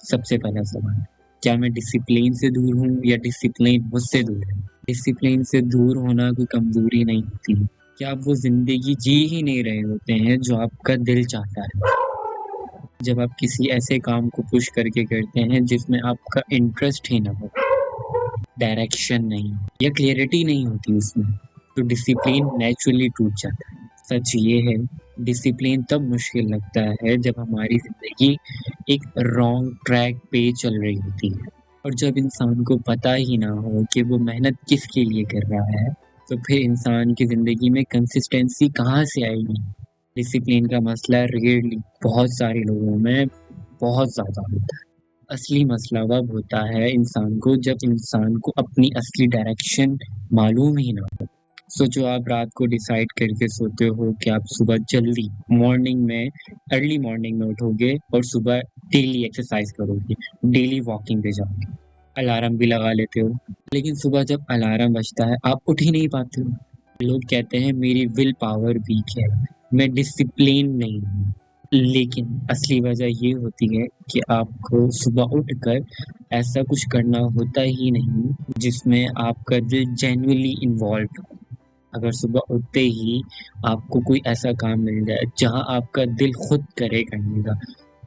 सबसे पहला सवाल, क्या मैं डिसिप्लिन से दूर हूँ या डिसिप्लिन मुझसे दूर है? डिसिप्लिन से दूर होना कोई कमज़ोरी नहीं होती। क्या आप वो ज़िंदगी जी ही नहीं रहे होते हैं जो आपका दिल चाहता है? जब आप किसी ऐसे काम को पुश करके करते हैं जिसमें आपका इंटरेस्ट ही ना हो, डायरेक्शन नहीं हो या क्लैरिटी नहीं होती उसमें, तो डिसिप्लिन नेचुरली टूट जाता है। सच ये है, डिसिप्लिन तब मुश्किल लगता है जब हमारी ज़िंदगी एक रॉन्ग ट्रैक पे चल रही होती है और जब इंसान को पता ही ना हो कि वो मेहनत किसके लिए कर रहा है, तो फिर इंसान की ज़िंदगी में कंसिस्टेंसी कहाँ से आएगी? डिसिप्लिन का मसला रेयरली बहुत सारे लोगों में बहुत ज़्यादा होता है। असली मसला तब होता है इंसान को जब इंसान को अपनी असली डायरेक्शन मालूम ही ना हो। सोचो आप रात को डिसाइड करके सोते हो कि आप सुबह जल्दी मॉर्निंग में अर्ली मॉर्निंग में उठोगे और सुबह डेली एक्सरसाइज करोगे, डेली वॉकिंग पे जाओगे। अलार्म भी लगा लेते हो, लेकिन सुबह जब अलार्म बजता है आप उठ ही नहीं पाते हो। लोग कहते हैं मेरी विल पावर वीक है, मैं डिसिप्लिन नहीं हूँ। लेकिन असली वजह ये होती है कि आपको सुबह उठकर ऐसा कुछ करना होता ही नहीं जिसमें आपका दिल जेन्युइनली इन्वॉल्व हो। अगर सुबह उठते ही आपको कोई ऐसा काम मिल जाए जहाँ आपका दिल खुद करे करने का,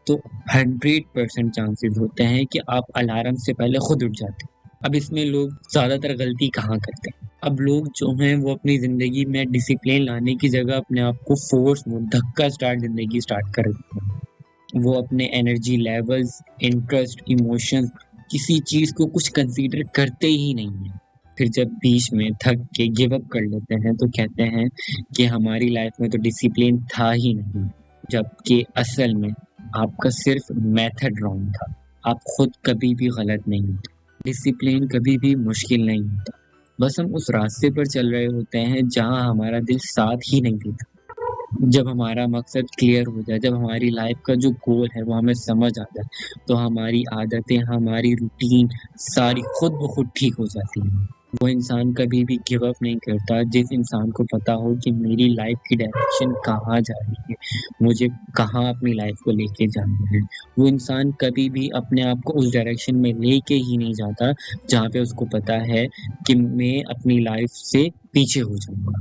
तो 100% चांसेस होते हैं कि आप अलार्म से पहले खुद उठ जाते हैं। अब इसमें लोग ज़्यादातर गलती कहाँ करते हैं? अब लोग जो हैं वो अपनी ज़िंदगी में डिसिप्लिन लाने की जगह अपने आप को फ़ोर्स में धक्का स्टार्ट ज़िंदगी स्टार्ट कर देते हैं। वो अपने एनर्जी लेवल्स, इंटरेस्ट, इमोशंस किसी चीज़ को कुछ कंसीडर करते ही नहीं हैं। फिर जब बीच में थक के गिव अप कर लेते हैं तो कहते हैं कि हमारी लाइफ में तो डिसिप्लिन था ही नहीं, जबकि असल में आपका सिर्फ मेथड रॉन्ग था। आप खुद कभी भी गलत नहीं होते। डिसिप्लिन कभी भी मुश्किल नहीं होता। बस हम उस रास्ते पर चल रहे होते हैं जहाँ हमारा दिल साथ ही नहीं देता। जब हमारा मकसद क्लियर हो जाए, जब हमारी लाइफ का जो गोल है वो हमें समझ आ जाए, तो हमारी आदतें, हमारी रूटीन सारी खुद ब खुद ठीक हो जाती हैं। वो इंसान कभी भी गिव अप नहीं करता जिस इंसान को पता हो कि मेरी लाइफ की डायरेक्शन कहाँ जा रही है, मुझे कहाँ अपनी लाइफ को लेके जाना है। वो इंसान कभी भी अपने आप को उस डायरेक्शन में लेके ही नहीं जाता जहाँ पे उसको पता है कि मैं अपनी लाइफ से पीछे हो जाऊँगा।